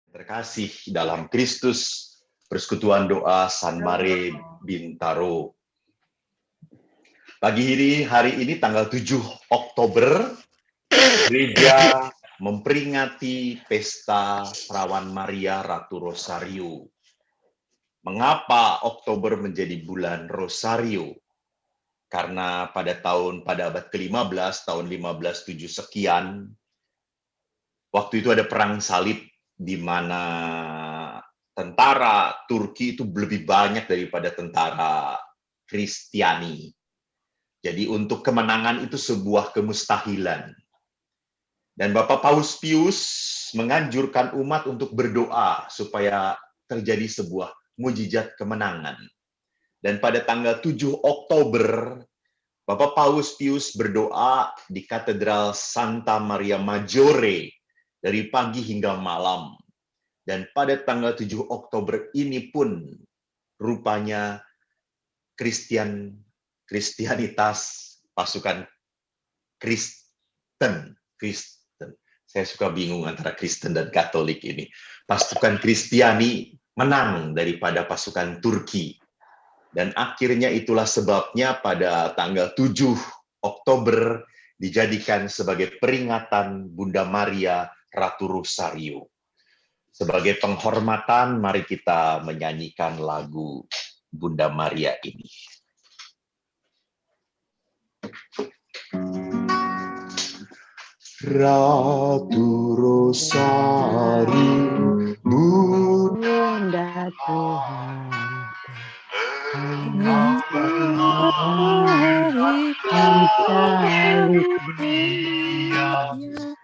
Terkasih dalam Kristus, persekutuan doa San Mare Bintaro. Pagi hari ini tanggal 7 Oktober, gereja memperingati pesta Perawan Maria Ratu Rosario. Mengapa Oktober menjadi bulan Rosario? Karena pada abad ke-15, tahun 1507 sekian, waktu itu ada perang salib di mana tentara Turki itu lebih banyak daripada tentara Kristiani. Jadi untuk kemenangan itu sebuah kemustahilan. Dan Bapak Paus Pius menganjurkan umat untuk berdoa supaya terjadi sebuah mujizat kemenangan. Dan pada tanggal 7 Oktober, Bapak Paus Pius berdoa di Katedral Santa Maria Maggiore dari pagi hingga malam. Dan pada tanggal 7 Oktober ini pun rupanya Kristianitas pasukan Kristen. Saya suka bingung antara Kristen dan Katolik ini. Pasukan Kristiani menang daripada pasukan Turki. Dan akhirnya itulah sebabnya pada tanggal 7 Oktober dijadikan sebagai peringatan Bunda Maria Ratu Rosario. Sebagai penghormatan, mari kita menyanyikan lagu Bunda Maria ini. Ratu Rosario, Bunda Tuhan, Engkau melahirkan salibnya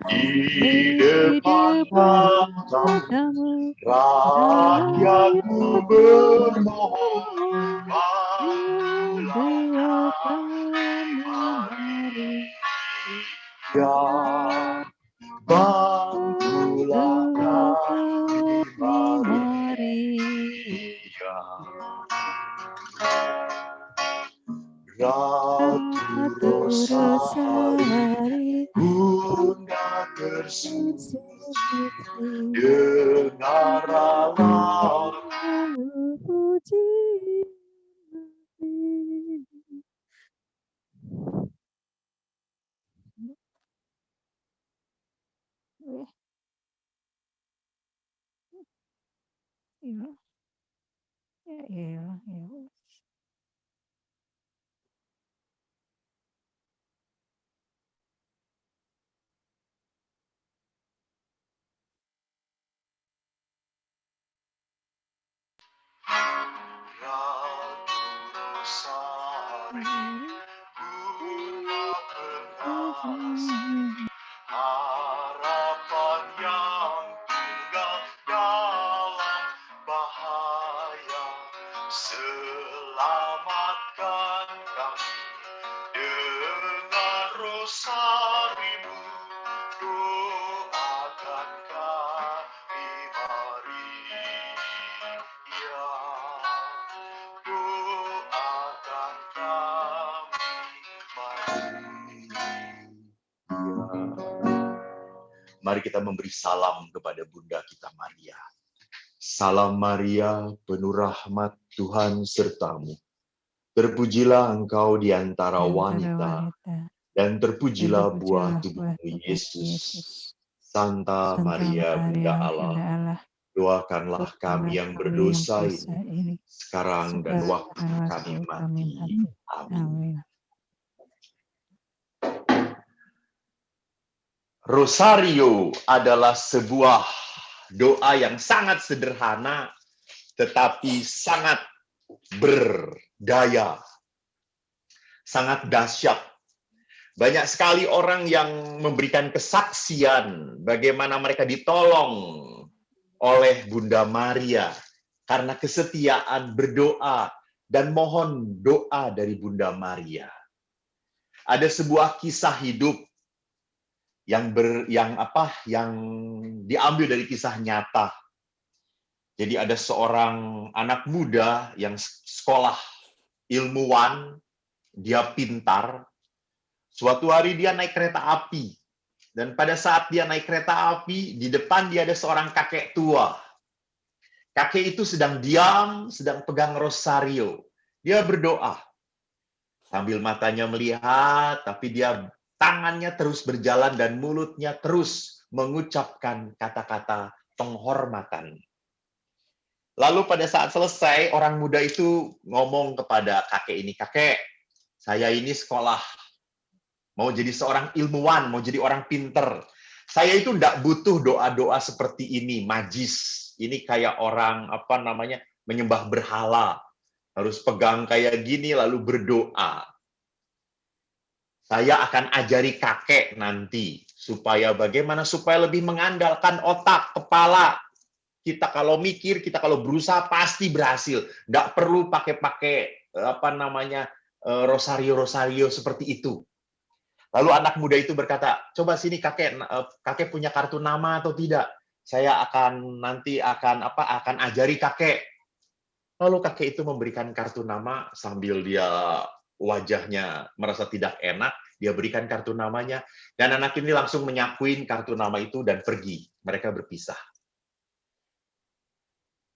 di depan matamu, rakyatku bermohon, bantulah kami, Maria, bantulah kami, Maria. Ratu Rosario, Bunda tersuci, dengarlah puji. Ya. Ratu Rosario, Bunda pengasih, harapan yang tinggal dalam bahaya, selamatkan kami dengan rosarimu, doakan kami, Maria, doakan kami, Maria. Mari kita memberi salam kepada Bunda kita Maria. Salam Maria, penuh rahmat Tuhan sertamu. Terpujilah engkau di antara wanita, dan terpujilah buah tubuhmu Yesus. Santa Maria, Bunda Allah, doakanlah kami yang berdosa ini, sekarang dan waktu kami mati. Amin. Rosario adalah sebuah doa yang sangat sederhana, tetapi sangat berdaya, sangat dahsyat. Banyak sekali orang yang memberikan kesaksian bagaimana mereka ditolong oleh Bunda Maria karena kesetiaan berdoa dan mohon doa dari Bunda Maria. Ada sebuah kisah hidup yang diambil dari kisah nyata. Jadi ada seorang anak muda yang sekolah ilmuwan, dia pintar. Suatu hari dia naik kereta api Dan pada saat dia naik kereta api, di depan dia ada seorang kakek tua. Kakek itu sedang diam, sedang pegang rosario. Dia berdoa. Sambil matanya melihat, tapi dia tangannya terus berjalan dan mulutnya terus mengucapkan kata-kata penghormatan. Lalu pada saat selesai, orang muda itu ngomong kepada kakek ini, "Kakek, saya ini sekolah, mau jadi seorang ilmuwan, mau jadi orang pinter. Saya itu enggak butuh doa-doa seperti ini, majis. Ini kayak orang, menyembah berhala. Harus pegang kayak gini, lalu berdoa. Saya akan ajari kakek nanti, supaya bagaimana, supaya lebih mengandalkan otak, kepala. Kita kalau mikir, kita kalau berusaha, pasti berhasil. Nggak perlu pakai rosario-rosario seperti itu." Lalu anak muda itu berkata, "Coba sini kakek punya kartu nama atau tidak? Saya akan ajari kakek." Lalu kakek itu memberikan kartu nama sambil dia wajahnya merasa tidak enak, dia berikan kartu namanya, dan anak ini langsung menyakuin kartu nama itu dan pergi. Mereka berpisah.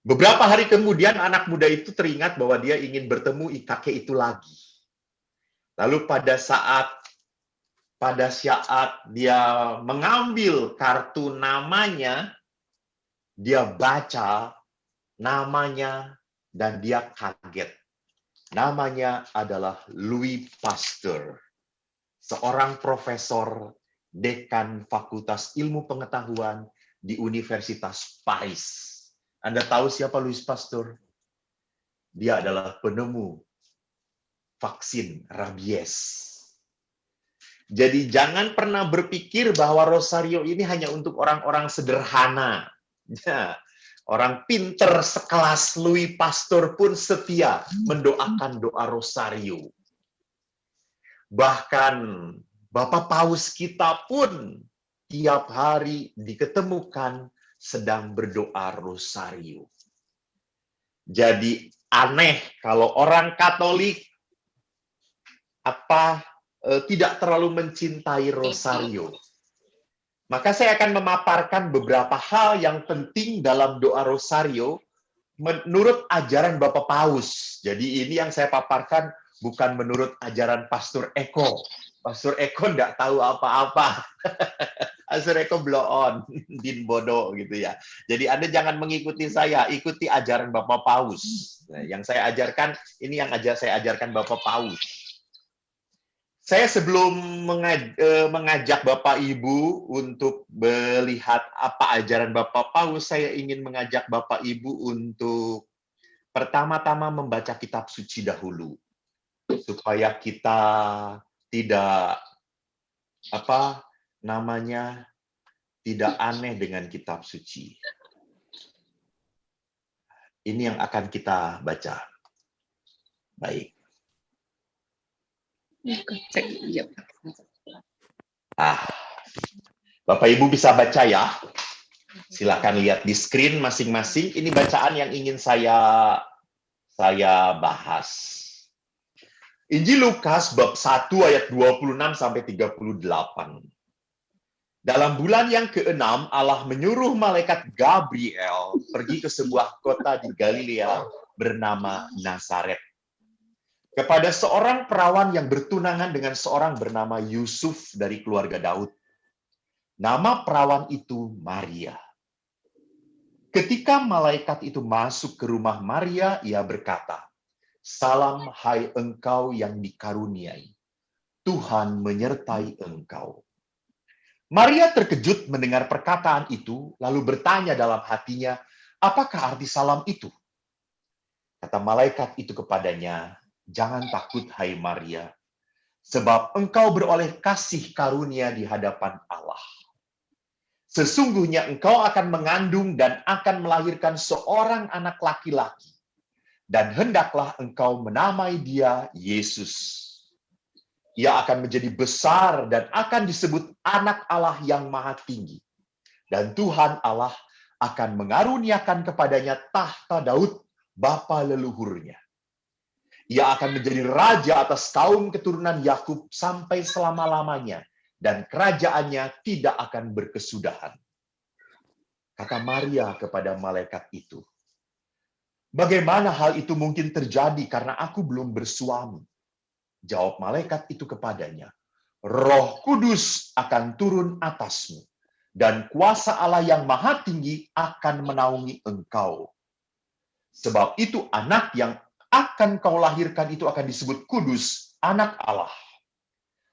Beberapa hari kemudian anak muda itu teringat bahwa dia ingin bertemu kakek itu lagi. Lalu pada saat dia mengambil kartu namanya, dia baca namanya dan dia kaget. Namanya adalah Louis Pasteur, seorang profesor dekan Fakultas Ilmu Pengetahuan di Universitas Paris. Anda tahu siapa Louis Pasteur? Dia adalah penemu vaksin rabies. Jadi jangan pernah berpikir bahwa rosario ini hanya untuk orang-orang sederhana. Ya, orang pinter sekelas Louis Pasteur pun setia mendoakan doa rosario. Bahkan Bapak Paus kita pun tiap hari diketemukan sedang berdoa rosario. Jadi aneh kalau orang Katolik tidak terlalu mencintai rosario. Maka saya akan memaparkan beberapa hal yang penting dalam doa rosario menurut ajaran Bapak Paus. Jadi ini yang saya paparkan bukan menurut ajaran Pastor Eko. Pastor Eko enggak tahu apa-apa. Pastor Eko blow on, din bodoh gitu ya. Jadi Anda jangan mengikuti saya, ikuti ajaran Bapak Paus. Nah, yang saya ajarkan, ini yang saya ajarkan Bapak Paus. Saya sebelum mengajak Bapak Ibu untuk melihat apa ajaran Bapak Paus, saya ingin mengajak Bapak Ibu untuk pertama-tama membaca kitab suci dahulu. Supaya kita tidak tidak aneh dengan kitab suci. Ini yang akan kita baca. Baik. Bapak Ibu bisa baca ya. Silakan lihat di screen masing-masing. Ini bacaan yang ingin saya bahas. Injil Lukas bab 1 ayat 26 sampai 38. Dalam bulan yang ke-6 Allah menyuruh malaikat Gabriel pergi ke sebuah kota di Galilea bernama Nazaret, kepada seorang perawan yang bertunangan dengan seorang bernama Yusuf dari keluarga Daud. Nama perawan itu Maria. Ketika malaikat itu masuk ke rumah Maria, ia berkata, "Salam hai engkau yang dikaruniai, Tuhan menyertai engkau." Maria terkejut mendengar perkataan itu, lalu bertanya dalam hatinya, "Apakah arti salam itu?" Kata malaikat itu kepadanya, "Jangan takut, hai Maria, sebab engkau beroleh kasih karunia di hadapan Allah. Sesungguhnya engkau akan mengandung dan akan melahirkan seorang anak laki-laki, dan hendaklah engkau menamai dia Yesus. Ia akan menjadi besar dan akan disebut Anak Allah yang Maha Tinggi. Dan Tuhan Allah akan mengaruniakan kepadanya tahta Daud, bapa leluhurnya. Ia akan menjadi raja atas kaum keturunan Yakub sampai selama-lamanya, dan kerajaannya tidak akan berkesudahan. Kata Maria kepada malaikat itu, bagaimana hal itu mungkin terjadi karena aku belum bersuami? Jawab malaikat itu kepadanya, Roh Kudus akan turun atasmu, dan kuasa Allah yang Maha Tinggi akan menaungi engkau. Sebab itu anak yang akan kau lahirkan itu akan disebut kudus, anak Allah.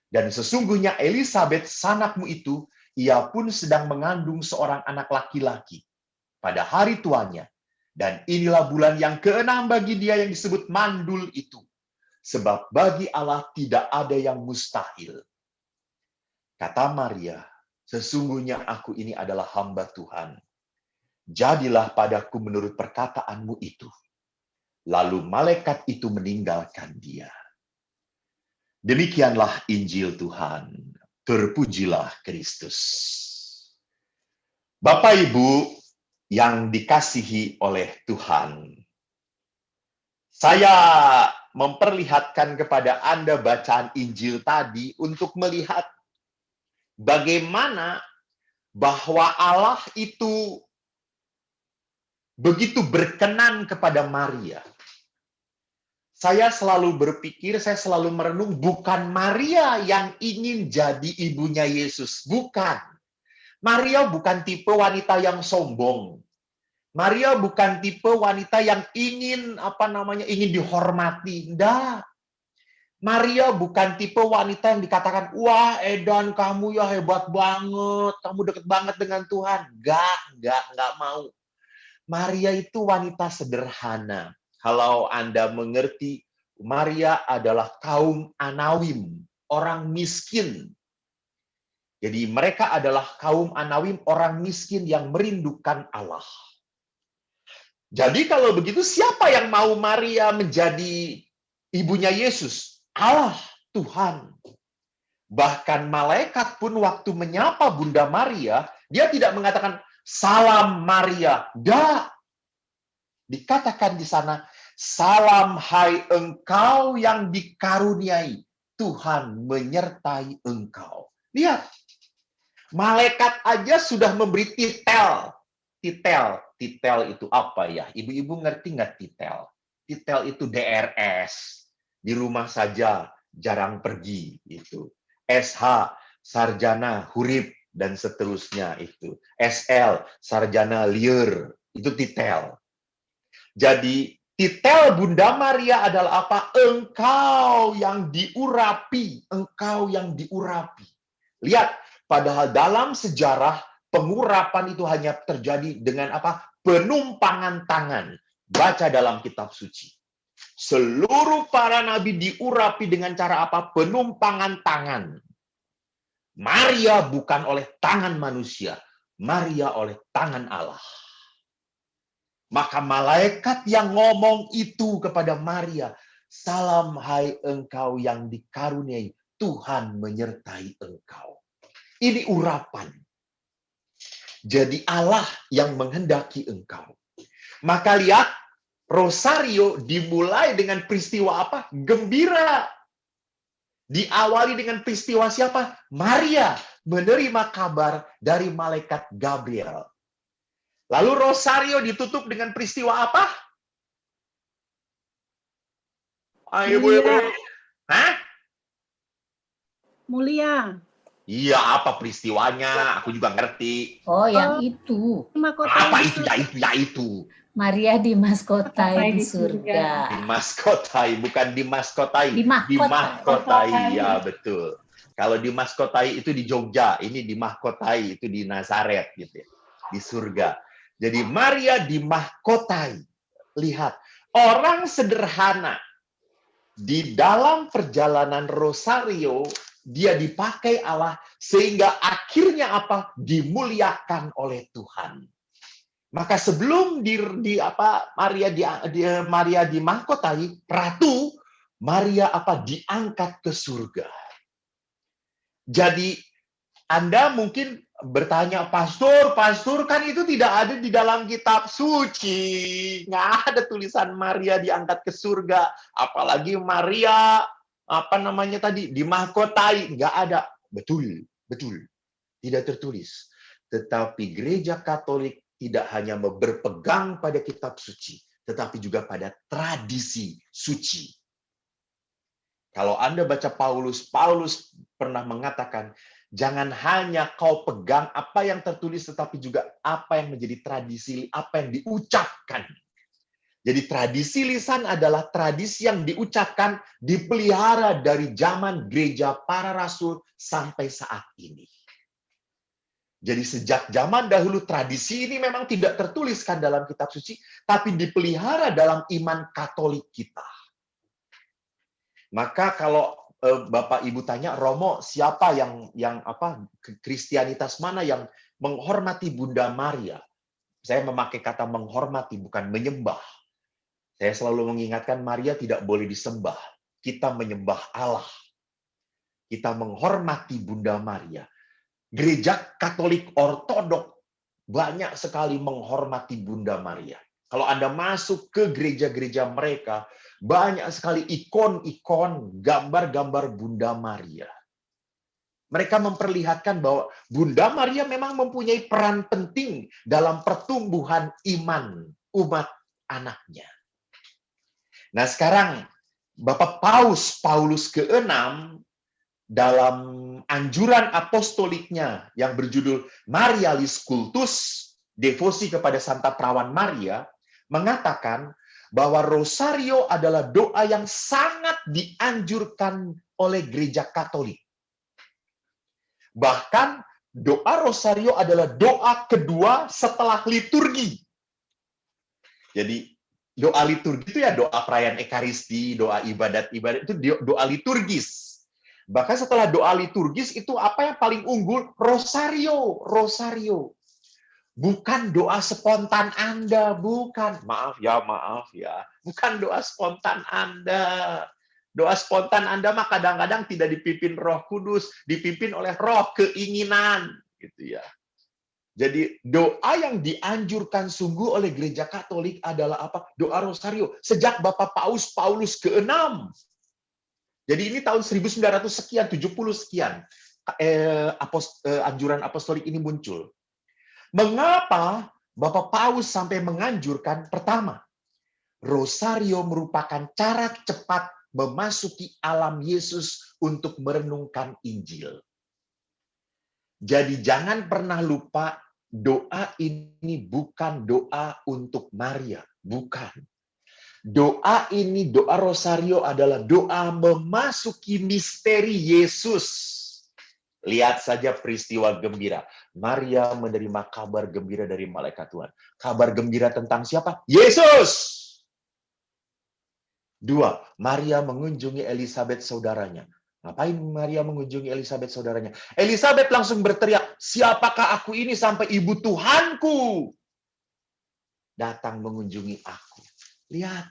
Dan sesungguhnya Elisabet, sanakmu itu, ia pun sedang mengandung seorang anak laki-laki pada hari tuanya. Dan inilah bulan yang ke-6 bagi dia yang disebut mandul itu. Sebab bagi Allah tidak ada yang mustahil. Kata Maria, sesungguhnya aku ini adalah hamba Tuhan. Jadilah padaku menurut perkataanmu itu. Lalu malaikat itu meninggalkan dia. Demikianlah Injil Tuhan. Terpujilah Kristus. Bapak Ibu yang dikasihi oleh Tuhan, saya memperlihatkan kepada Anda bacaan Injil tadi untuk melihat bagaimana bahwa Allah itu begitu berkenan kepada Maria. Saya selalu berpikir, saya selalu merenung, bukan Maria yang ingin jadi ibunya Yesus. Bukan. Maria bukan tipe wanita yang sombong. Maria bukan tipe wanita yang ingin ingin dihormati. Enggak. Maria bukan tipe wanita yang dikatakan, wah Edan kamu ya hebat banget, kamu deket banget dengan Tuhan. Enggak mau. Maria itu wanita sederhana. Kalau Anda mengerti, Maria adalah kaum Anawim, orang miskin. Jadi mereka adalah kaum Anawim, orang miskin yang merindukan Allah. Jadi kalau begitu, siapa yang mau Maria menjadi ibunya Yesus? Allah, Tuhan. Bahkan malaikat pun waktu menyapa Bunda Maria, dia tidak mengatakan, salam Maria. Dah. Dikatakan di sana, salam hai engkau yang dikaruniai, Tuhan menyertai engkau. Lihat, malaikat aja sudah memberi titel. Titel itu apa ya? Ibu-ibu ngerti nggak titel? Titel itu DRS, di rumah saja, jarang pergi. Itu. SH, sarjana, hurip, dan seterusnya itu. SL, sarjana liar, itu titel. Jadi, titel Bunda Maria adalah apa? Engkau yang diurapi. Engkau yang diurapi. Lihat, padahal dalam sejarah, pengurapan itu hanya terjadi dengan apa? Penumpangan tangan. Baca dalam kitab suci. Seluruh para nabi diurapi dengan cara apa? Penumpangan tangan. Maria bukan oleh tangan manusia. Maria oleh tangan Allah. Maka malaikat yang ngomong itu kepada Maria, salam hai engkau yang dikaruniai, Tuhan menyertai engkau. Ini urapan. Jadi Allah yang menghendaki engkau. Maka lihat, Rosario dimulai dengan peristiwa apa? Gembira. Diawali dengan peristiwa siapa? Maria menerima kabar dari malaikat Gabriel. Lalu Rosario ditutup dengan peristiwa apa? Ayo, Mulia. Hah? Mulia. Iya, apa peristiwanya? Aku juga ngerti. Oh, yang itu. Apa itu? Ya itu. Maria dimaskotai di surga. Dimaskotai, bukan dimaskotai. Dimahkotai. Dimahkotai, ya betul. Kalau dimaskotai itu di Jogja, ini dimahkotai itu di Nazaret gitu ya. Di surga. Jadi Maria dimahkotai. Lihat, orang sederhana di dalam perjalanan Rosario, dia dipakai Allah sehingga akhirnya apa? Dimuliakan oleh Tuhan. Maka sebelum Maria dimahkotai, Ratu Maria diangkat ke surga. Jadi Anda mungkin bertanya, Pastor kan itu tidak ada di dalam kitab suci. Nggak ada tulisan Maria diangkat ke surga. Apalagi Maria, dimahkotai. Nggak ada. Betul. Betul, tidak tertulis. Tetapi gereja Katolik tidak hanya berpegang pada kitab suci, tetapi juga pada tradisi suci. Kalau Anda baca Paulus, Paulus pernah mengatakan, jangan hanya kau pegang apa yang tertulis, tetapi juga apa yang menjadi tradisi, apa yang diucapkan. Jadi tradisi lisan adalah tradisi yang diucapkan, dipelihara dari zaman gereja para rasul sampai saat ini. Jadi sejak zaman dahulu tradisi ini memang tidak tertuliskan dalam kitab suci, tapi dipelihara dalam iman Katolik kita. Maka kalau Bapak Ibu tanya, Romo, siapa yang Kristianitas mana yang menghormati Bunda Maria? Saya memakai kata menghormati, bukan menyembah. Saya selalu mengingatkan Maria tidak boleh disembah. Kita menyembah Allah. Kita menghormati Bunda Maria. Gereja Katolik Ortodok banyak sekali menghormati Bunda Maria. Kalau Anda masuk ke gereja-gereja mereka, banyak sekali ikon-ikon, gambar-gambar Bunda Maria. Mereka memperlihatkan bahwa Bunda Maria memang mempunyai peran penting dalam pertumbuhan iman umat anaknya. Nah sekarang, Bapak Paulus ke-6 dalam anjuran apostoliknya yang berjudul Marialis Cultus, devosi kepada Santa Perawan Maria, mengatakan bahwa rosario adalah doa yang sangat dianjurkan oleh gereja Katolik. Bahkan doa rosario adalah doa kedua setelah liturgi. Jadi doa liturgi itu ya doa perayaan Ekaristi, doa ibadat-ibadat itu doa liturgis. Bahkan setelah doa liturgis itu apa yang paling unggul? Rosario. Rosario. Bukan doa spontan Anda, bukan. Maaf ya. Bukan doa spontan Anda. Doa spontan Anda mah kadang-kadang tidak dipimpin Roh Kudus, dipimpin oleh roh keinginan, gitu ya. Jadi doa yang dianjurkan sungguh oleh gereja Katolik adalah apa? Doa rosario. Sejak Bapak Paulus ke-6. Jadi ini tahun 1900 sekian, 70 sekian, anjuran apostolik ini muncul. Mengapa Bapak Paulus sampai menganjurkan? Pertama, rosario merupakan cara cepat memasuki alam Yesus untuk merenungkan Injil. Jadi jangan pernah lupa, doa ini bukan doa untuk Maria, bukan. Doa ini, doa rosario adalah doa memasuki misteri Yesus. Lihat saja peristiwa gembira. Maria menerima kabar gembira dari malaikat Tuhan. Kabar gembira tentang siapa? Yesus! 2. Maria mengunjungi Elizabeth saudaranya. Ngapain Maria mengunjungi Elizabeth saudaranya? Elizabeth langsung berteriak, siapakah aku ini sampai ibu Tuhanku datang mengunjungi aku. Lihat.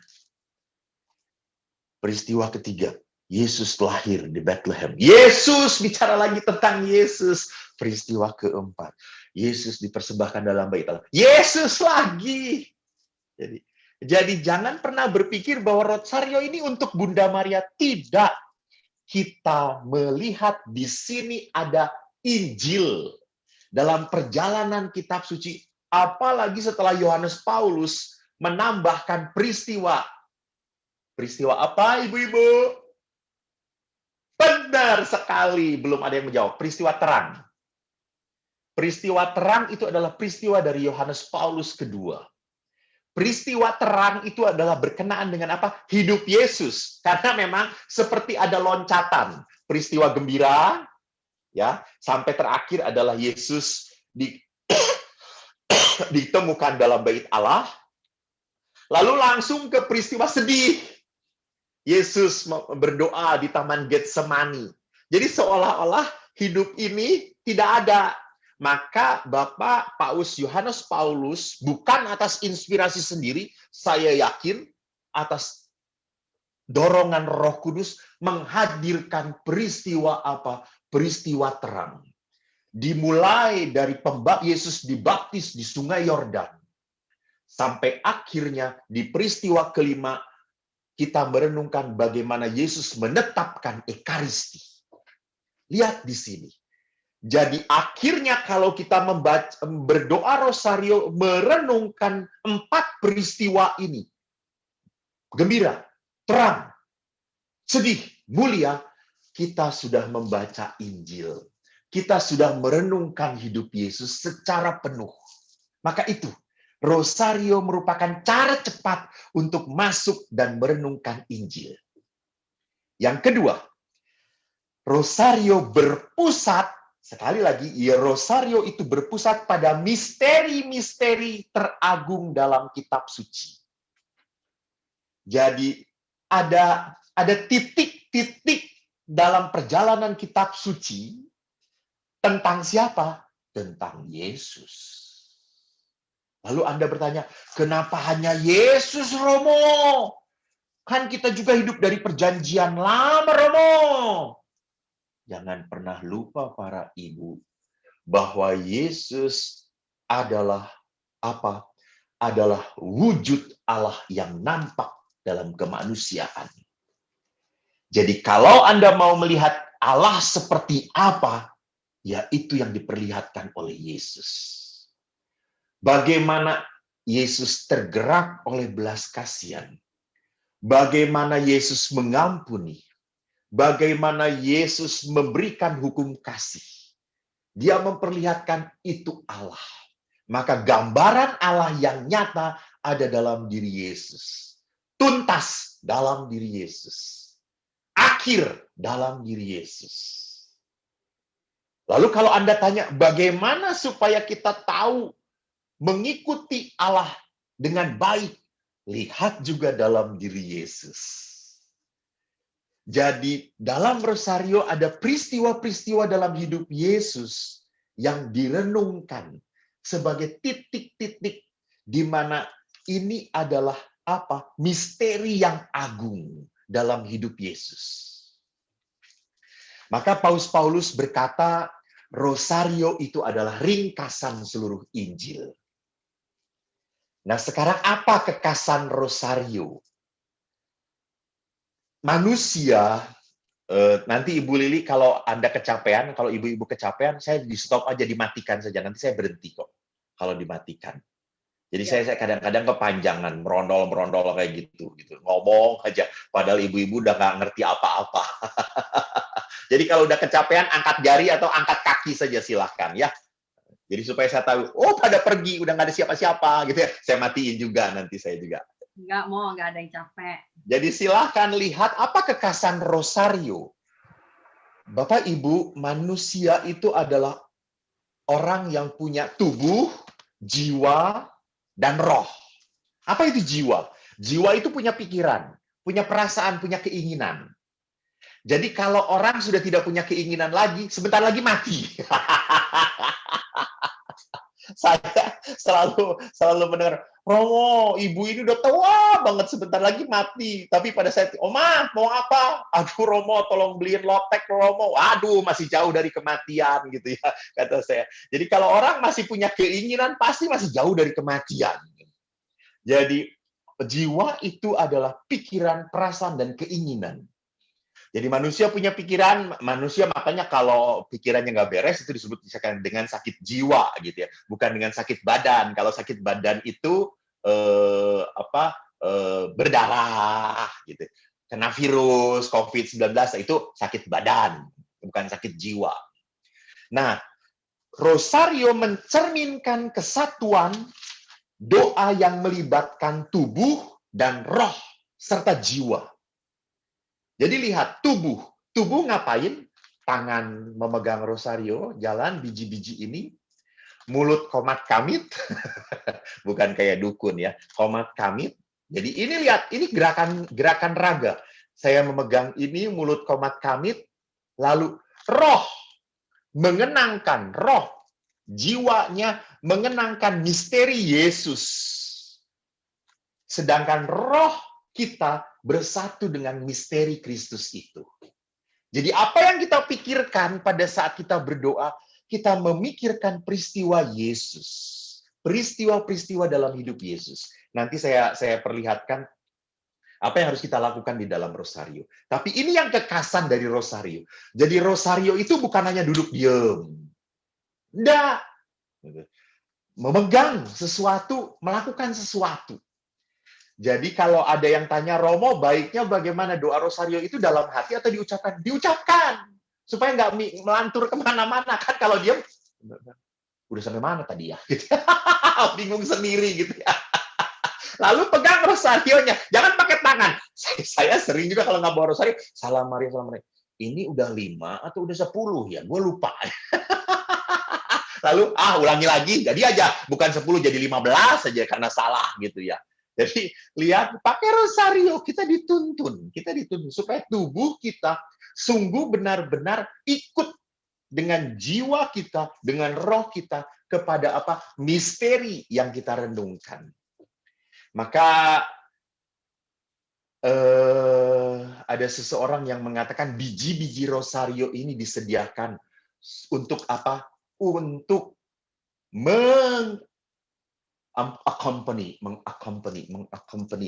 Peristiwa ketiga, Yesus lahir di Bethlehem. Yesus, bicara lagi tentang Yesus. Peristiwa keempat, Yesus dipersembahkan dalam bait Allah. Yesus lagi. Jadi jangan pernah berpikir bahwa rosario ini untuk Bunda Maria. Tidak. Kita melihat di sini ada Injil. Dalam perjalanan kitab suci, apalagi setelah Yohanes Paulus menambahkan peristiwa. Peristiwa apa, ibu-ibu? Benar sekali. Belum ada yang menjawab. Peristiwa terang. Peristiwa terang itu adalah peristiwa dari Yohanes Paulus kedua. Peristiwa terang itu adalah berkenaan dengan apa? Hidup Yesus. Karena memang seperti ada loncatan. Peristiwa gembira, ya, sampai terakhir adalah Yesus ditemukan dalam bait Allah. Lalu langsung ke peristiwa sedih. Yesus berdoa di Taman Getsemani. Jadi seolah-olah hidup ini tidak ada. Maka Bapak Yohanes Paulus bukan atas inspirasi sendiri, saya yakin atas dorongan Roh Kudus menghadirkan peristiwa apa? Peristiwa terang. Dimulai dari Yesus dibaptis di Sungai Yordan sampai akhirnya di peristiwa kelima kita merenungkan bagaimana Yesus menetapkan Ekaristi. Lihat di sini. Jadi akhirnya kalau kita berdoa rosario, merenungkan 4 peristiwa ini, gembira, terang, sedih, mulia, kita sudah membaca Injil. Kita sudah merenungkan hidup Yesus secara penuh. Maka itu, rosario merupakan cara cepat untuk masuk dan merenungkan Injil. Yang kedua, rosario berpusat, sekali lagi, ya rosario itu berpusat pada misteri-misteri teragung dalam kitab suci. Jadi ada titik-titik dalam perjalanan kitab suci tentang siapa? Tentang Yesus. Lalu Anda bertanya, kenapa hanya Yesus, Romo? Kan kita juga hidup dari perjanjian lama, Romo. Jangan pernah lupa para ibu, bahwa Yesus adalah apa? Adalah wujud Allah yang nampak dalam kemanusiaan. Jadi kalau Anda mau melihat Allah seperti apa, ya itu yang diperlihatkan oleh Yesus. Bagaimana Yesus tergerak oleh belas kasihan. Bagaimana Yesus mengampuni. Bagaimana Yesus memberikan hukum kasih. Dia memperlihatkan itu Allah. Maka gambaran Allah yang nyata ada dalam diri Yesus. Tuntas dalam diri Yesus. Akhir dalam diri Yesus. Lalu kalau Anda tanya, bagaimana supaya kita tahu mengikuti Allah dengan baik? Lihat juga dalam diri Yesus. Jadi dalam rosario ada peristiwa-peristiwa dalam hidup Yesus yang direnungkan sebagai titik-titik di mana ini adalah apa? Misteri yang agung dalam hidup Yesus. Maka Paus berkata, rosario itu adalah ringkasan seluruh Injil. Nah, sekarang apa kekasan rosario? Manusia, nanti Ibu Lili kalau Anda kecapean, kalau ibu-ibu kecapean, saya di stop aja, dimatikan saja. Nanti saya berhenti kok kalau dimatikan. Jadi saya kadang-kadang kepanjangan, merondol kayak gitu. Ngomong aja, padahal ibu-ibu udah nggak ngerti apa-apa. Jadi kalau udah kecapean, angkat jari atau angkat kaki saja silahkan ya. Jadi supaya saya tahu, oh pada pergi, udah nggak ada siapa-siapa gitu ya. Saya matiin juga nanti saya juga. Nggak ada yang capek. Jadi silahkan lihat apa kekasan rosario. Bapak Ibu, manusia itu adalah orang yang punya tubuh, jiwa, dan roh. Apa itu jiwa? Jiwa itu punya pikiran, punya perasaan, punya keinginan. Jadi kalau orang sudah tidak punya keinginan lagi, sebentar lagi mati. Saya selalu mendengar, Romo, ibu ini udah tua banget, sebentar lagi mati. Tapi pada saat, Oma, mau apa? Aduh, Romo, tolong beliin lotek, Romo. Aduh, masih jauh dari kematian, gitu ya, kata saya. Jadi kalau orang masih punya keinginan, pasti masih jauh dari kematian. Jadi, jiwa itu adalah pikiran, perasaan, dan keinginan. Jadi manusia punya pikiran, manusia makanya kalau pikirannya nggak beres itu disebut dengan sakit jiwa gitu ya, bukan dengan sakit badan. Kalau sakit badan itu berdarah gitu, kena virus COVID-19 itu sakit badan, bukan sakit jiwa. Nah, rosario mencerminkan kesatuan doa yang melibatkan tubuh dan roh serta jiwa. Jadi lihat, tubuh ngapain? Tangan memegang rosario, jalan biji-biji ini, mulut komat kamit, bukan kayak dukun ya, komat kamit. Jadi ini lihat, ini gerakan raga. Saya memegang ini, mulut komat kamit, lalu roh mengenangkan, roh jiwanya mengenangkan misteri Yesus. Sedangkan roh kita bersatu dengan misteri Kristus itu. Jadi apa yang kita pikirkan pada saat kita berdoa, kita memikirkan peristiwa Yesus. Peristiwa-peristiwa dalam hidup Yesus. Nanti saya perlihatkan apa yang harus kita lakukan di dalam rosario. Tapi ini yang kekasan dari rosario. Jadi rosario itu bukan hanya duduk diam. Enggak. Memegang sesuatu, melakukan sesuatu. Jadi kalau ada yang tanya, Romo, baiknya bagaimana doa rosario itu dalam hati atau diucapkan? Diucapkan. Supaya nggak melantur kemana-mana. Kan kalau diam, udah sampai mana tadi ya? Bingung sendiri gitu ya. Lalu pegang rosarionya. Jangan pakai tangan. Saya sering juga kalau nggak bawa rosario, Salam Maria, Salam Maria. Ini udah 5 atau udah 10 ya? Gue lupa. Lalu, ulangi lagi. Jadi aja. Bukan 10 jadi 15 aja karena salah gitu ya. Jadi, lihat, pakai rosario. Kita dituntun. Kita dituntun. Supaya tubuh kita sungguh benar-benar ikut dengan jiwa kita, dengan roh kita, kepada apa? Misteri yang kita renungkan. Maka ada seseorang yang mengatakan biji-biji rosario ini disediakan untuk apa? Untuk mengaccompany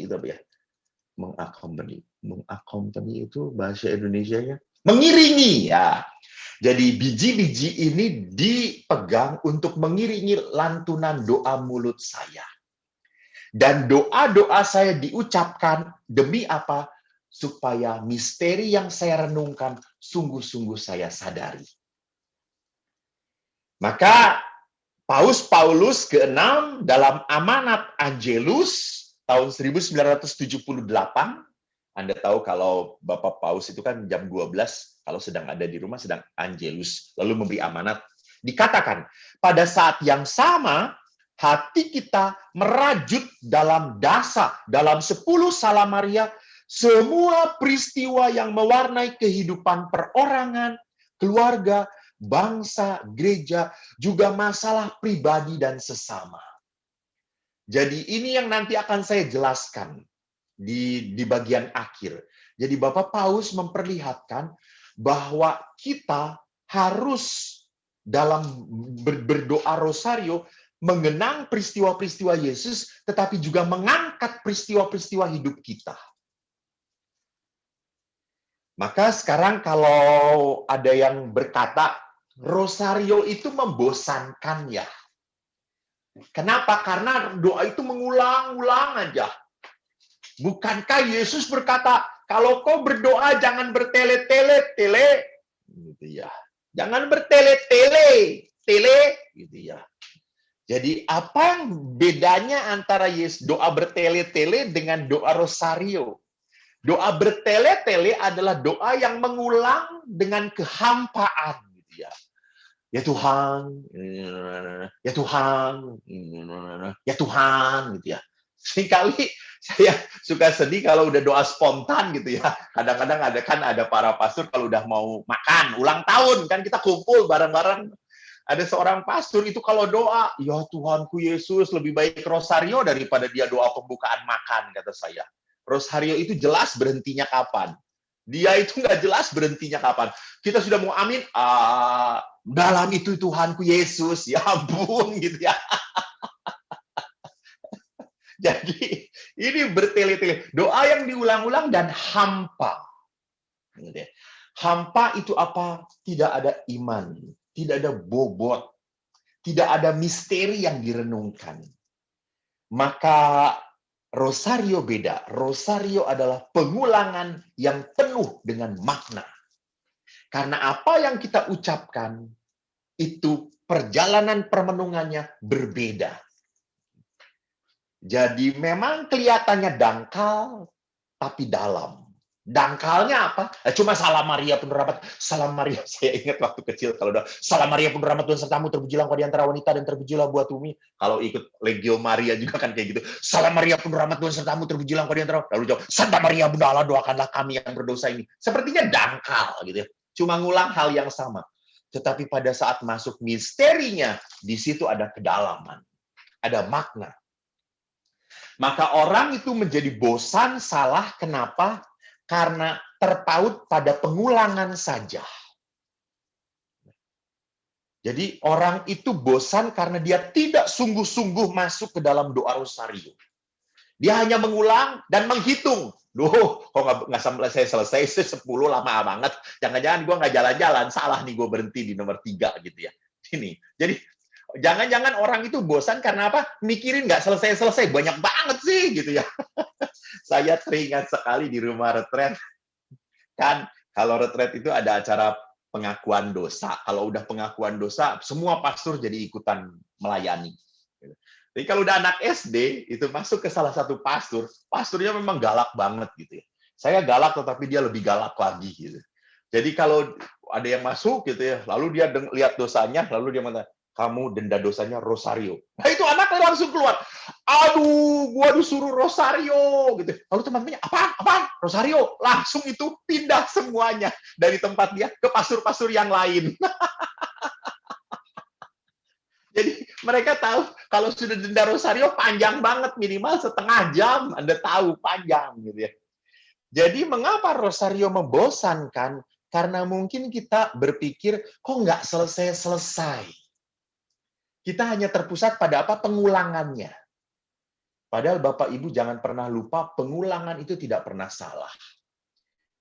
itu apa ya? Mengaccompany itu bahasa Indonesianya mengiringi ya. Jadi biji-biji ini dipegang untuk mengiringi lantunan doa mulut saya. Dan doa-doa saya diucapkan demi apa? Supaya misteri yang saya renungkan sungguh-sungguh saya sadari. Maka Paus Paulus ke-6 dalam Amanat Angelus tahun 1978, Anda tahu kalau Bapak Paus itu kan jam 12, kalau sedang ada di rumah sedang Angelus, lalu memberi amanat. Dikatakan, pada saat yang sama, hati kita merajut dalam dasa, dalam 10 Salam Maria, semua peristiwa yang mewarnai kehidupan perorangan, keluarga, bangsa, gereja, juga masalah pribadi dan sesama. Jadi ini yang nanti akan saya jelaskan di bagian akhir. Jadi Bapak Paus memperlihatkan bahwa kita harus dalam berdoa rosario mengenang peristiwa-peristiwa Yesus, tetapi juga mengangkat peristiwa-peristiwa hidup kita. Maka sekarang kalau ada yang berkata, rosario itu membosankan ya. Kenapa? Karena doa itu mengulang-ulang aja. Bukankah Yesus berkata, kalau kau berdoa jangan bertele-tele, gitu ya. Jangan bertele-tele, gitu ya. Jadi apa yang bedanya antara doa bertele-tele dengan doa rosario? Doa bertele-tele adalah doa yang mengulang dengan kehampaan, gitu ya. Ya Tuhan, ya Tuhan, ya Tuhan, gitu ya. Seringkali saya suka sedih kalau udah doa spontan gitu ya. Kadang-kadang ada para pastor kalau udah mau makan ulang tahun kan kita kumpul bareng-bareng. Ada seorang pastor itu kalau doa, ya Tuhanku Yesus, lebih baik rosario daripada dia doa pembukaan makan, kata saya. Rosario itu jelas berhentinya kapan. Dia itu nggak jelas berhentinya kapan. Kita sudah mau amin, dalam itu Tuhanku Yesus, ya ampun gitu ya. Jadi ini bertele-tele. Doa yang diulang-ulang dan hampa. Hampa itu apa? Tidak ada iman, tidak ada bobot, tidak ada misteri yang direnungkan. Maka rosario beda. Rosario adalah pengulangan yang penuh dengan makna. Karena apa yang kita ucapkan, itu perjalanan permenungannya berbeda. Jadi memang kelihatannya dangkal, tapi dalam. Dangkalnya apa? Cuma Salam Maria penuh rahmat. Salam Maria, saya ingat waktu kecil kalau udah Salam Maria penuh rahmat Tuhan sertamu, terpujilah engkau di antara wanita dan terpujilah buah tubuhmu. Kalau ikut Legio Maria juga kan kayak gitu. Salam Maria penuh rahmat Tuhan sertamu, terpujilah engkau di antara. Lalu jawab, Santa Maria Bunda Allah, doakanlah kami yang berdosa ini. Sepertinya dangkal gitu ya. Cuma ngulang hal yang sama. Tetapi pada saat masuk misterinya, di situ ada kedalaman, ada makna. Maka orang itu menjadi bosan, salah, kenapa? Karena terpaut pada pengulangan saja. Jadi orang itu bosan karena dia tidak sungguh-sungguh masuk ke dalam doa rosario. Dia hanya mengulang dan menghitung. Duh, kok nggak sampai selesai 10 lama banget. Jangan-jangan gue nggak jalan-jalan, salah nih gue berhenti di nomor 3 gitu ya. Ini. Jadi jangan-jangan orang itu bosan karena apa? Mikirin nggak selesai-selesai, banyak banget sih gitu ya. Saya teringat sekali di rumah retret, kan kalau retret itu ada acara pengakuan dosa. Kalau udah pengakuan dosa, semua pastor jadi ikutan melayani. Jadi kalau udah anak SD, itu masuk ke salah satu pastor, pastornya memang galak banget gitu ya. Saya galak, tetapi dia lebih galak lagi gitu. Jadi kalau ada yang masuk gitu ya, lalu dia lihat dosanya, lalu dia mengatakan, kamu denda dosanya rosario. Nah itu anaknya langsung keluar. Aduh, gua disuruh rosario gitu. Lalu teman-temannya, apaan? Rosario. Langsung itu pindah semuanya dari tempat dia ke pastor-pastor yang lain. Jadi mereka tahu kalau sudah denda rosario panjang banget, minimal setengah jam. Anda tahu panjang gitu ya. Jadi mengapa rosario membosankan? Karena mungkin kita berpikir kok nggak selesai-selesai. Kita hanya terpusat pada apa? Pengulangannya. Padahal Bapak Ibu jangan pernah lupa pengulangan itu tidak pernah salah.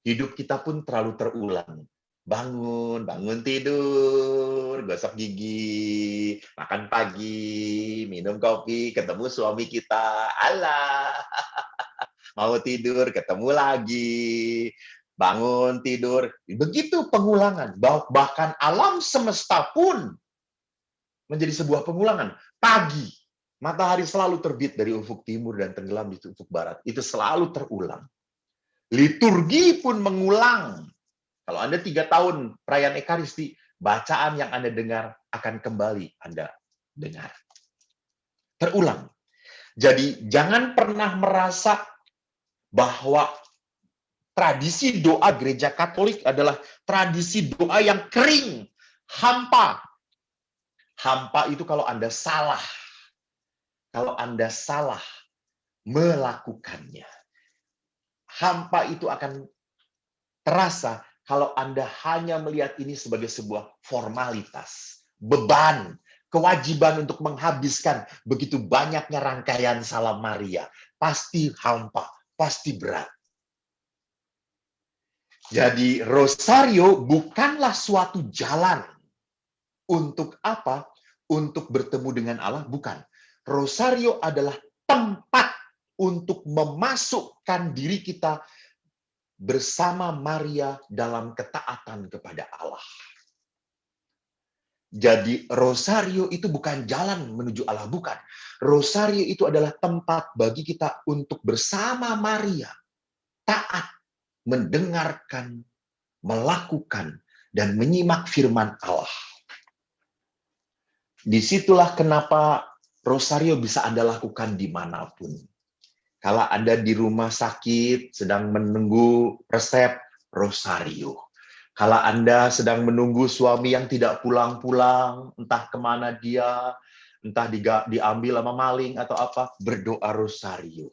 Hidup kita pun terlalu terulang. Bangun tidur, gosok gigi, makan pagi, minum kopi, ketemu suami kita, alah, mau tidur, ketemu lagi, bangun tidur. Begitu pengulangan. Bahkan alam semesta pun menjadi sebuah pengulangan. Pagi, matahari selalu terbit dari ufuk timur dan tenggelam di ufuk barat. Itu selalu terulang. Liturgi pun mengulang. Kalau Anda 3 tahun perayaan Ekaristi, bacaan yang Anda dengar akan kembali Anda dengar. Terulang. Jadi jangan pernah merasa bahwa tradisi doa gereja Katolik adalah tradisi doa yang kering, hampa. Hampa itu kalau Anda salah. Kalau Anda salah melakukannya. Hampa itu akan terasa kalau Anda hanya melihat ini sebagai sebuah formalitas, beban, kewajiban untuk menghabiskan begitu banyaknya rangkaian Salam Maria. Pasti hampa, pasti berat. Jadi rosario bukanlah suatu jalan. Untuk apa? Untuk bertemu dengan Allah? Bukan. Rosario adalah tempat untuk memasukkan diri kita bersama Maria dalam ketaatan kepada Allah. Jadi rosario itu bukan jalan menuju Allah, bukan. Rosario itu adalah tempat bagi kita untuk bersama Maria, taat, mendengarkan, melakukan, dan menyimak firman Allah. Disitulah kenapa rosario bisa Anda lakukan dimanapun. Kalau Anda di rumah sakit, sedang menunggu resep, rosario. Kalau Anda sedang menunggu suami yang tidak pulang-pulang, entah kemana dia, entah diambil sama maling atau apa, berdoa rosario.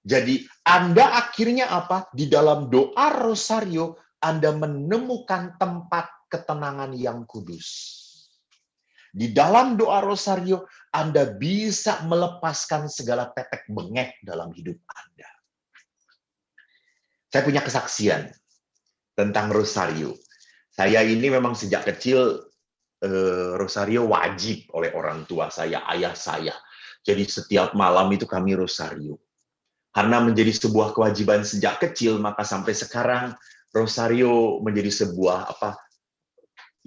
Jadi Anda akhirnya apa? Di dalam doa rosario, Anda menemukan tempat ketenangan yang kudus. Di dalam doa rosario, Anda bisa melepaskan segala tetek bengek dalam hidup Anda. Saya punya kesaksian tentang rosario. Saya ini memang sejak kecil rosario wajib oleh orang tua saya, ayah saya. Jadi setiap malam itu kami rosario. Karena menjadi sebuah kewajiban sejak kecil, maka sampai sekarang rosario menjadi sebuah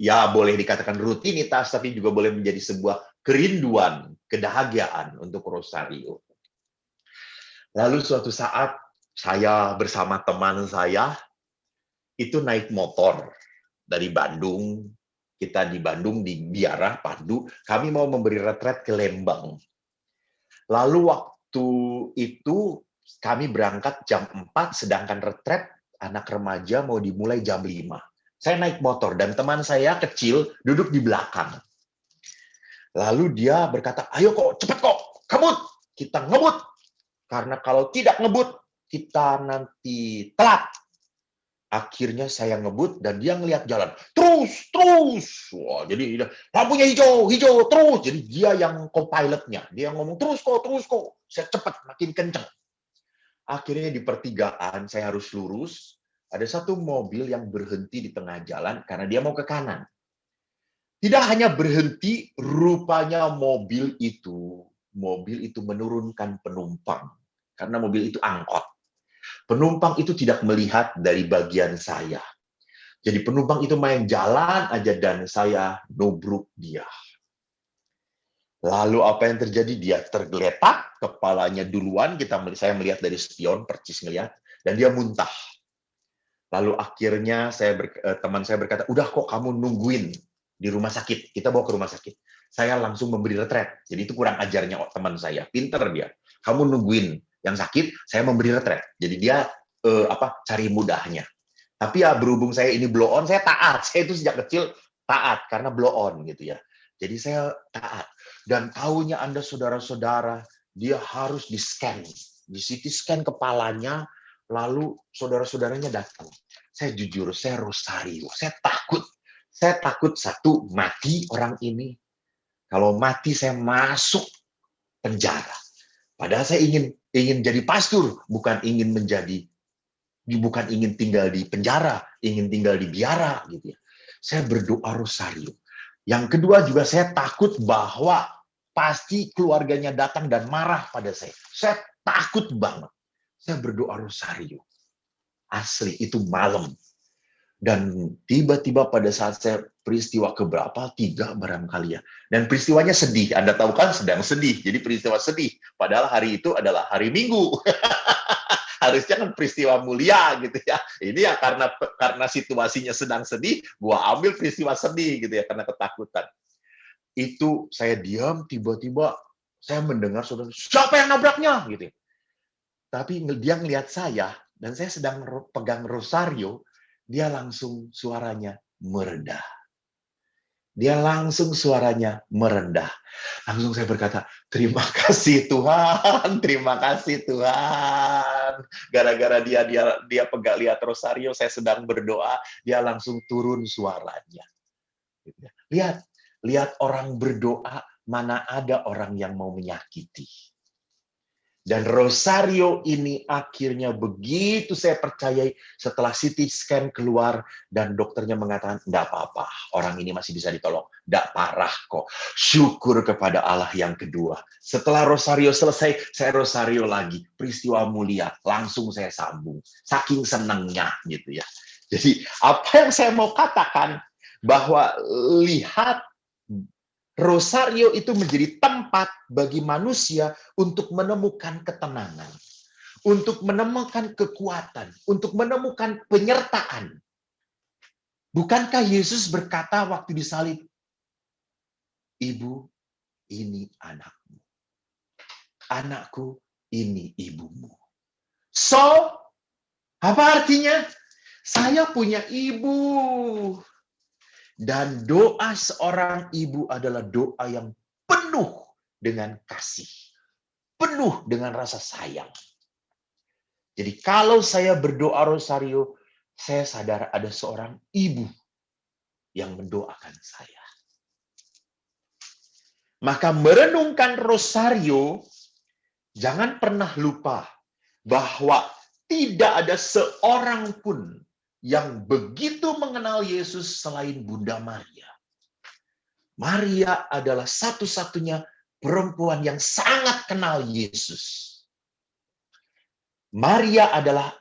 ya boleh dikatakan rutinitas, tapi juga boleh menjadi sebuah kerinduan, kebahagiaan untuk rosario. Lalu suatu saat saya bersama teman saya itu naik motor dari Bandung. Kita di Bandung, di Biara, Pandu. Kami mau memberi retret ke Lembang. Lalu waktu itu kami berangkat jam 4, sedangkan retret anak remaja mau dimulai jam 5. Saya naik motor dan teman saya kecil duduk di belakang. Lalu dia berkata, ayo kok, cepet kok, ngebut. Kita ngebut. Karena kalau tidak ngebut, kita nanti telat. Akhirnya saya ngebut dan dia ngelihat jalan. Terus. Wah, jadi lampunya hijau, terus. Jadi dia yang co-pilotnya. Dia ngomong, terus kok. Saya cepat, makin kenceng. Akhirnya di pertigaan, saya harus lurus. Ada satu mobil yang berhenti di tengah jalan karena dia mau ke kanan. Tidak hanya berhenti, rupanya mobil itu menurunkan penumpang. Karena mobil itu angkot. Penumpang itu tidak melihat dari bagian saya. Jadi penumpang itu main jalan aja dan saya nubruk dia. Lalu apa yang terjadi? Dia tergeletak, kepalanya duluan, saya melihat dari spion, percis ngelihat, dan dia muntah. Lalu akhirnya teman saya berkata, udah kok kamu nungguin di rumah sakit, kita bawa ke rumah sakit. Saya langsung memberi retret. Jadi itu kurang ajarnya teman saya, pinter dia. Kamu nungguin yang sakit, saya memberi retret. Jadi dia cari mudahnya. Tapi ya berhubung saya ini blow on, saya taat. Saya itu sejak kecil taat karena blow on gitu ya. Jadi saya taat. Dan tahunya Anda saudara-saudara, dia harus di-scan. Di CT scan kepalanya, lalu saudara-saudaranya datang. Saya jujur, saya rosario. Saya takut. Saya takut satu, mati orang ini. Kalau mati saya masuk penjara. Padahal saya ingin jadi pastor, bukan ingin tinggal di penjara, ingin tinggal di biara gitu ya. Saya berdoa rosario. Yang kedua juga saya takut bahwa pasti keluarganya datang dan marah pada saya. Saya takut banget. Saya berdoa rosario. Asli, itu malam. Dan tiba-tiba pada saat saya peristiwa keberapa, 3 barangkali ya. Dan peristiwanya sedih. Anda tahu kan sedang sedih. Jadi peristiwa sedih. Padahal hari itu adalah hari Minggu. Harusnya kan peristiwa mulia gitu ya. Ini ya karena situasinya sedang sedih, gua ambil peristiwa sedih gitu ya karena ketakutan. Itu saya diam, tiba-tiba saya mendengar saudara, siapa yang nabraknya gitu. Tapi dia ngelihat saya dan saya sedang pegang rosario, dia langsung suaranya merendah. Dia langsung suaranya merendah. Langsung saya berkata, terima kasih Tuhan, terima kasih Tuhan. Gara-gara dia pegang lihat rosario, saya sedang berdoa, dia langsung turun suaranya. Lihat orang berdoa, mana ada orang yang mau menyakiti. Dan rosario ini akhirnya begitu saya percayai setelah CT scan keluar dan dokternya mengatakan, enggak apa-apa, orang ini masih bisa ditolong. Enggak parah kok. Syukur kepada Allah yang kedua. Setelah rosario selesai, saya rosario lagi. Peristiwa mulia, langsung saya sambung. Saking senangnya gitu ya. Jadi apa yang saya mau katakan, bahwa lihat rosario itu menjadi tempat bagi manusia untuk menemukan ketenangan, untuk menemukan kekuatan, untuk menemukan penyertaan. Bukankah Yesus berkata waktu disalib, Ibu, ini anakmu. Anakku, ini ibumu. So, apa artinya? Saya punya ibu. Dan doa seorang ibu adalah doa yang penuh dengan kasih. Penuh dengan rasa sayang. Jadi kalau saya berdoa rosario, saya sadar ada seorang ibu yang mendoakan saya. Maka merenungkan rosario, jangan pernah lupa bahwa tidak ada seorang pun yang begitu mengenal Yesus selain Bunda Maria. Maria adalah satu-satunya perempuan yang sangat kenal Yesus. Maria adalah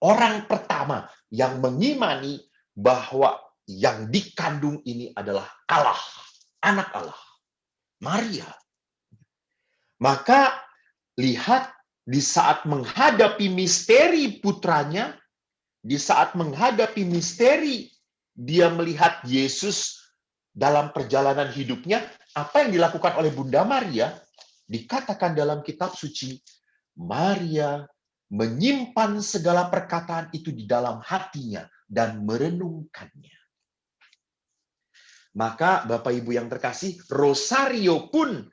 orang pertama yang mengimani bahwa yang dikandung ini adalah Allah, anak Allah. Maria. Maka lihat di saat menghadapi misteri putranya, di saat menghadapi misteri, dia melihat Yesus dalam perjalanan hidupnya, apa yang dilakukan oleh Bunda Maria, dikatakan dalam kitab suci, Maria menyimpan segala perkataan itu di dalam hatinya dan merenungkannya. Maka Bapak Ibu yang terkasih, rosario pun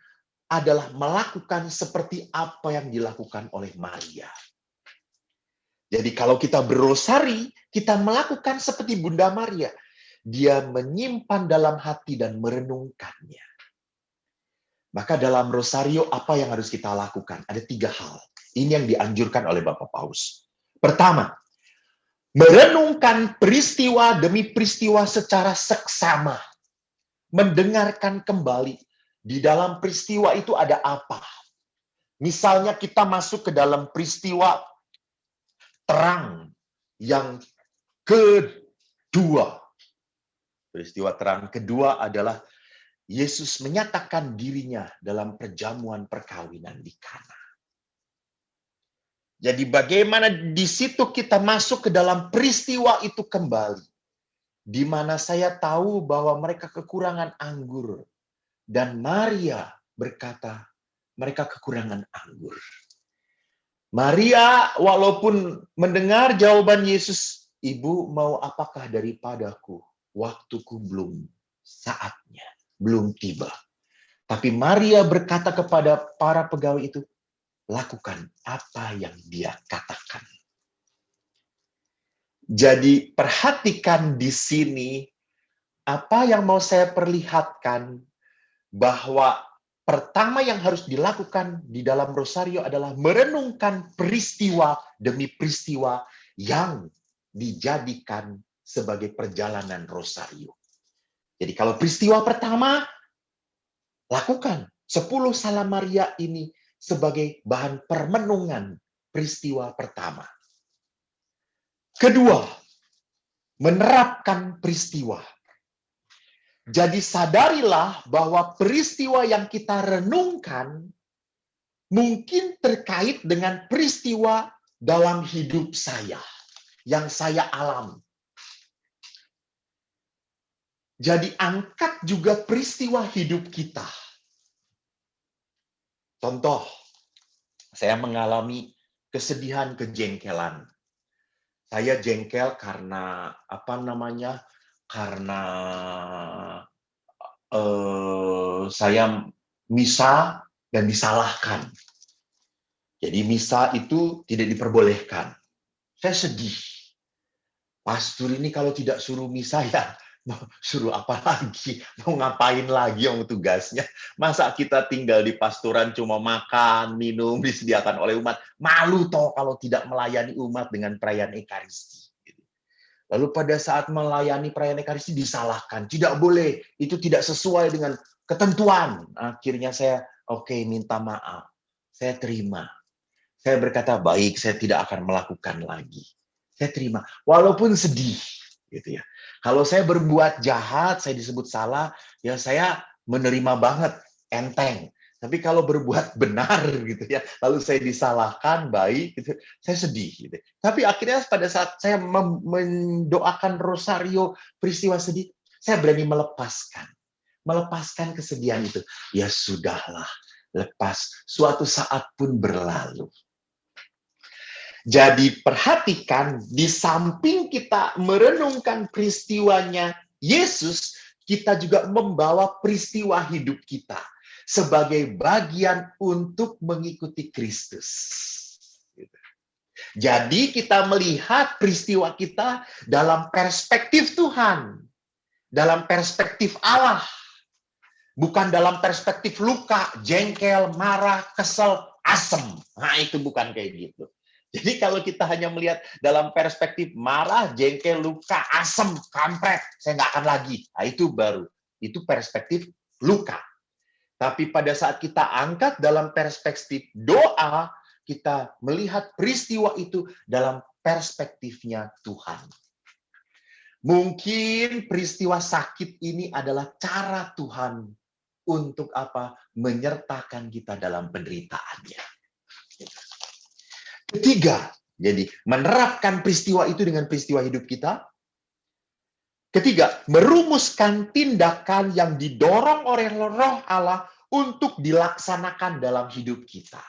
adalah melakukan seperti apa yang dilakukan oleh Maria. Jadi kalau kita berrosari, kita melakukan seperti Bunda Maria. Dia menyimpan dalam hati dan merenungkannya. Maka dalam rosario apa yang harus kita lakukan? Ada 3 hal. Ini yang dianjurkan oleh Bapak Paus. Pertama, merenungkan peristiwa demi peristiwa secara seksama. mendengarkan kembali di dalam peristiwa itu ada apa. Misalnya kita masuk ke dalam peristiwa terang yang kedua. Peristiwa terang kedua adalah Yesus menyatakan dirinya dalam perjamuan perkawinan di Kana. Jadi bagaimana di situ kita masuk ke dalam peristiwa itu kembali. Di mana saya tahu bahwa mereka kekurangan anggur. Dan Maria berkata, mereka kekurangan anggur. Maria walaupun mendengar jawaban Yesus, Ibu mau apakah daripadaku? Waktuku belum saatnya, belum tiba. Tapi Maria berkata kepada para pegawai itu, lakukan apa yang dia katakan. Jadi perhatikan di sini, apa yang mau saya perlihatkan, bahwa pertama yang harus dilakukan di dalam rosario adalah merenungkan peristiwa demi peristiwa yang dijadikan sebagai perjalanan rosario. Jadi kalau peristiwa pertama, lakukan 10 Salam Maria ini sebagai bahan permenungan peristiwa pertama. Kedua, menerapkan peristiwa. Jadi sadarilah bahwa peristiwa yang kita renungkan mungkin terkait dengan peristiwa dalam hidup saya yang saya alami. Jadi angkat juga peristiwa hidup kita. Contoh, saya mengalami kesedihan, kejengkelan. Saya jengkel karena karena saya misa dan disalahkan. Jadi misa itu tidak diperbolehkan. Saya sedih. Pastor ini kalau tidak suruh misa ya mau suruh apa lagi? Mau ngapain lagi yang tugasnya? Masa kita tinggal di pastoran cuma makan, minum, disediakan oleh umat. Malu toh kalau tidak melayani umat dengan perayaan Ekaristi. Lalu pada saat melayani perayaan Ekaristi disalahkan. Tidak boleh, itu tidak sesuai dengan ketentuan. Akhirnya saya, oke, minta maaf. Saya terima. Saya berkata, baik, saya tidak akan melakukan lagi. Saya terima, walaupun sedih. Gitu ya. Kalau saya berbuat jahat, saya disebut salah, ya saya menerima banget, enteng. Tapi kalau berbuat benar gitu ya, lalu saya disalahkan, baik, gitu, saya sedih. Gitu. Tapi akhirnya pada saat saya mendoakan rosario peristiwa sedih, saya berani melepaskan kesedihan itu. Ya sudahlah, lepas. Suatu saat pun berlalu. Jadi perhatikan, di samping kita merenungkan peristiwanya Yesus, kita juga membawa peristiwa hidup kita sebagai bagian untuk mengikuti Kristus. Jadi kita melihat peristiwa kita dalam perspektif Tuhan, dalam perspektif Allah, bukan dalam perspektif luka, jengkel, marah, kesel, asem. Nah itu bukan kayak gitu. Jadi kalau kita hanya melihat dalam perspektif marah, jengkel, luka, asem, kampret, saya nggak akan lagi. Nah, itu baru. Itu perspektif luka. Tapi pada saat kita angkat dalam perspektif doa, kita melihat peristiwa itu dalam perspektifnya Tuhan. Mungkin peristiwa sakit ini adalah cara Tuhan untuk apa? Menyertakan kita dalam penderitaannya. Ketiga, jadi menerapkan peristiwa itu dengan peristiwa hidup kita. Ketiga, merumuskan tindakan yang didorong oleh Roh Allah untuk dilaksanakan dalam hidup kita.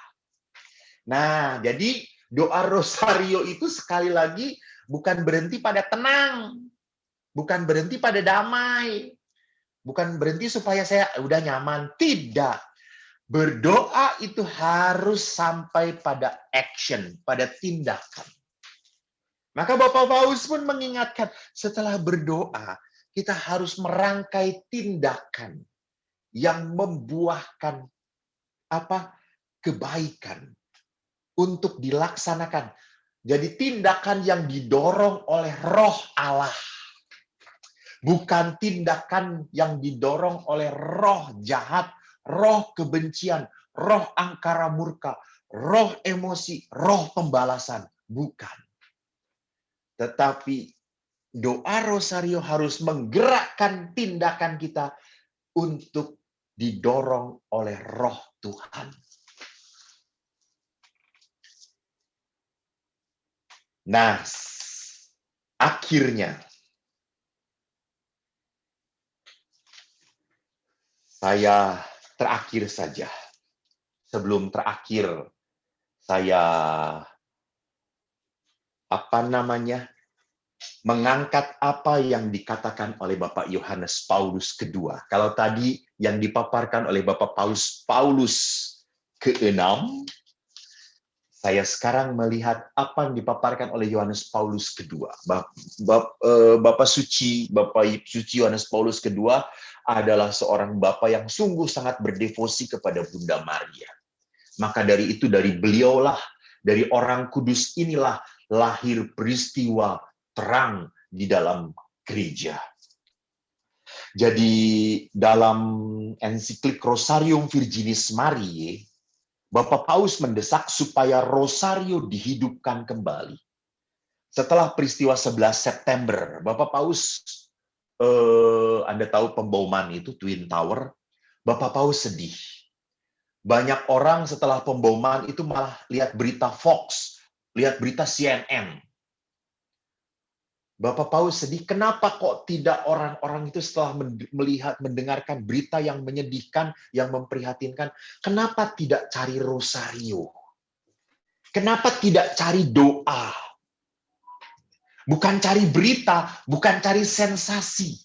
Nah, jadi doa rosario itu sekali lagi bukan berhenti pada tenang, bukan berhenti pada damai, bukan berhenti supaya saya udah nyaman. Tidak. Berdoa itu harus sampai pada action, pada tindakan. Maka Bapak Paus pun mengingatkan, setelah berdoa, kita harus merangkai tindakan yang membuahkan kebaikan untuk dilaksanakan. Jadi tindakan yang didorong oleh Roh Allah. bukan tindakan yang didorong oleh roh jahat, roh kebencian, roh angkara murka, roh emosi, roh pembalasan. Bukan. Tetapi doa rosario harus menggerakkan tindakan kita untuk didorong oleh roh Tuhan. Nah, akhirnya saya terakhir saja. Sebelum terakhir, saya mengangkat apa yang dikatakan oleh Bapak Yohanes Paulus kedua. Kalau tadi yang dipaparkan oleh Bapak Paulus ke-6, saya sekarang melihat apa yang dipaparkan oleh Yohanes Paulus kedua. Bapak Suci Yohanes Paulus kedua adalah seorang bapak yang sungguh sangat berdevosi kepada Bunda Maria. Maka dari itu, dari beliaulah, dari orang kudus inilah lahir peristiwa terang di dalam gereja. Jadi dalam ensiklik Rosarium Virginis Mariae, Bapak Paus mendesak supaya Rosario dihidupkan kembali. Setelah peristiwa 11 September, Bapak Paus, Anda tahu pemboman itu, Twin Tower, Bapak Paus sedih. Banyak orang setelah pemboman itu malah lihat berita Fox, lihat berita CNN. Bapak Paus sedih, kenapa kok tidak orang-orang itu setelah mendengarkan berita yang menyedihkan, yang memprihatinkan, kenapa tidak cari rosario? Kenapa tidak cari doa? Bukan cari berita, bukan cari sensasi.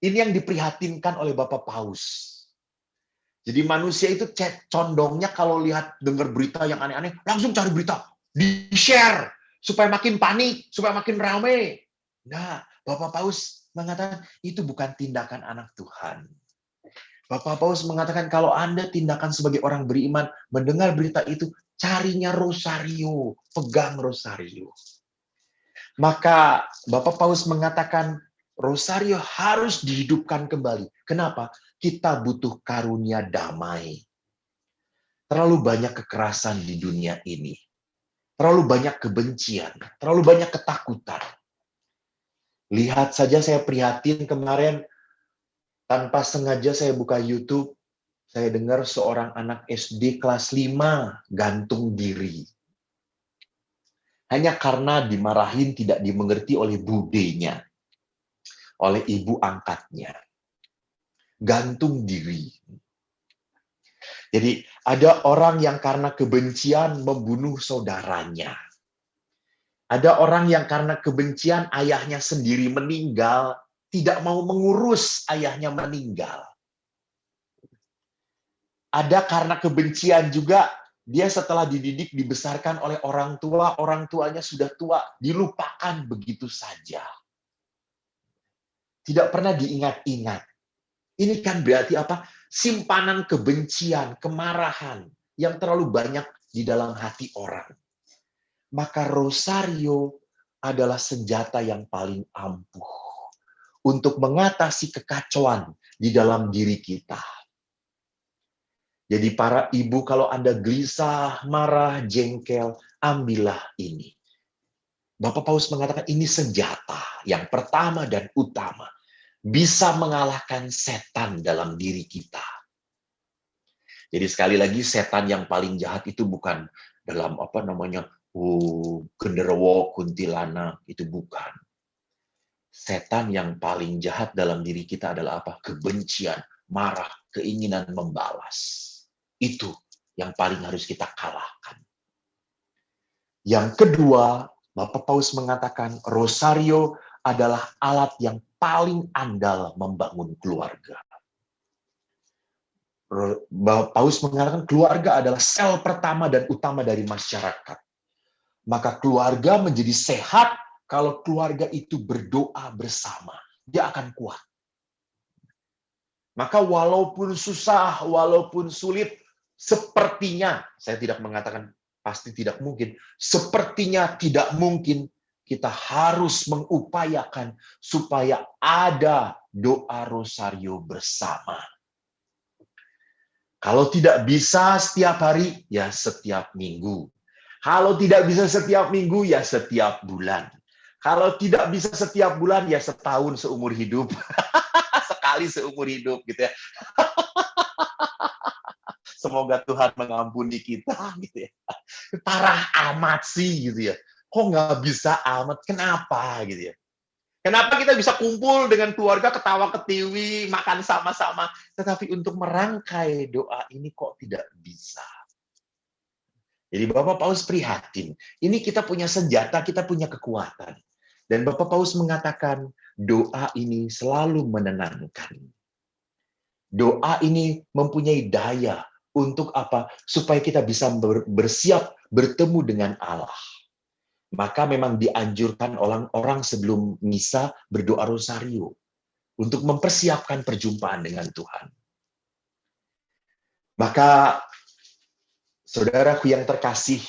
Ini yang diprihatinkan oleh Bapak Paus. Jadi manusia itu condongnya kalau dengar berita yang aneh-aneh, langsung cari berita, di-share, supaya makin panik, supaya makin ramai. Nah, Bapak Paus mengatakan, itu bukan tindakan anak Tuhan. Bapak Paus mengatakan, kalau Anda tindakan sebagai orang beriman, mendengar berita itu, carinya rosario, pegang rosario. Maka Bapak Paus mengatakan, rosario harus dihidupkan kembali. Kenapa? Kita butuh karunia damai. Terlalu banyak kekerasan di dunia ini. Terlalu banyak kebencian, terlalu banyak ketakutan. Lihat saja, saya prihatin kemarin, tanpa sengaja saya buka YouTube, saya dengar seorang anak SD kelas 5 gantung diri. Hanya karena dimarahin, tidak dimengerti oleh budenya, oleh ibu angkatnya. Gantung diri. Jadi ada orang yang karena kebencian membunuh saudaranya. Ada orang yang karena kebencian ayahnya sendiri meninggal, tidak mau mengurus ayahnya meninggal. Ada karena kebencian juga, dia setelah dididik, dibesarkan oleh orang tuanya sudah tua, dilupakan begitu saja. Tidak pernah diingat-ingat. Ini kan berarti apa? Simpanan kebencian, kemarahan yang terlalu banyak di dalam hati orang. Maka rosario adalah senjata yang paling ampuh untuk mengatasi kekacauan di dalam diri kita. Jadi para ibu, kalau Anda gelisah, marah, jengkel, ambillah ini. Bapak Paus mengatakan ini senjata yang pertama dan utama. Bisa mengalahkan setan dalam diri kita. Jadi sekali lagi, setan yang paling jahat itu bukan dalam genderuwo, kuntilanak, itu bukan. Setan yang paling jahat dalam diri kita adalah apa? Kebencian, marah, keinginan membalas. Itu yang paling harus kita kalahkan. Yang kedua, Bapak Paus mengatakan rosario adalah alat yang paling andal membangun keluarga. Bapak Paus mengatakan keluarga adalah sel pertama dan utama dari masyarakat. Maka keluarga menjadi sehat kalau keluarga itu berdoa bersama. Dia akan kuat. Maka walaupun susah, walaupun sulit, sepertinya, saya tidak mengatakan pasti tidak mungkin, sepertinya tidak mungkin kita harus mengupayakan supaya ada doa rosario bersama. Kalau tidak bisa setiap hari, ya setiap minggu. Kalau tidak bisa setiap minggu, ya setiap bulan. Kalau tidak bisa setiap bulan, ya setahun seumur hidup. Sekali seumur hidup gitu ya. Semoga Tuhan mengampuni kita gitu ya. Parah amat sih gitu ya. Kok nggak bisa amat? Kenapa gitu ya? Kenapa kita bisa kumpul dengan keluarga, ketawa ketiwi, makan sama-sama, tetapi untuk merangkai doa ini kok tidak bisa? Jadi Bapak Paus prihatin. Ini kita punya senjata, kita punya kekuatan. Dan Bapak Paus mengatakan, doa ini selalu menenangkan. Doa ini mempunyai daya untuk apa? Supaya kita bisa bersiap bertemu dengan Allah. Maka memang dianjurkan orang-orang sebelum misa berdoa rosario untuk mempersiapkan perjumpaan dengan Tuhan. Maka saudaraku yang terkasih,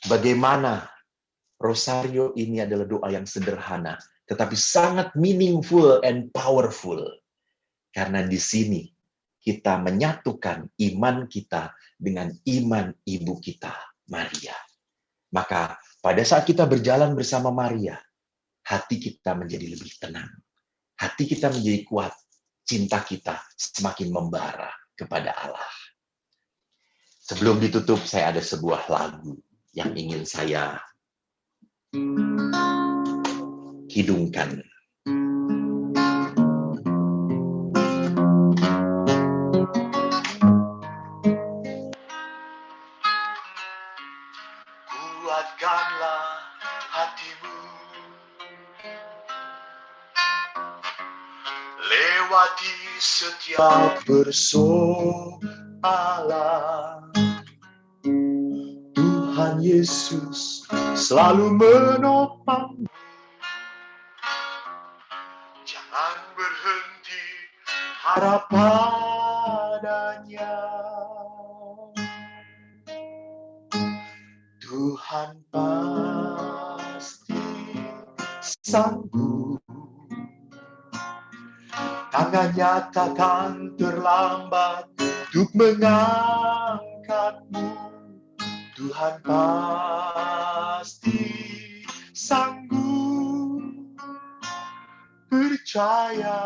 bagaimana rosario ini adalah doa yang sederhana, tetapi sangat meaningful and powerful. Karena di sini kita menyatukan iman kita dengan iman ibu kita, Maria. Maka pada saat kita berjalan bersama Maria, hati kita menjadi lebih tenang. Hati kita menjadi kuat. Cinta kita semakin membara kepada Allah. Sebelum ditutup, saya ada sebuah lagu yang ingin saya hidungkan. Kuatkanlah hatimu, lewati setiap persoalan. Tuhan Yesus selalu menopang. Jangan berhenti harap padanya. Tuhan pasti sanggup. Tangannya takkan terlambat untuk mengangkatmu. Tuhan pasti sanggup. Percaya,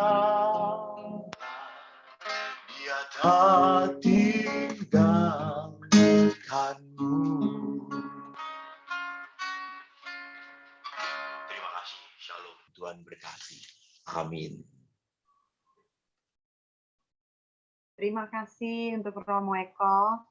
Dia tak tinggalkanmu. Terima kasih. Shalom. Tuhan berkati. Amin. Terima kasih untuk Romo Eko.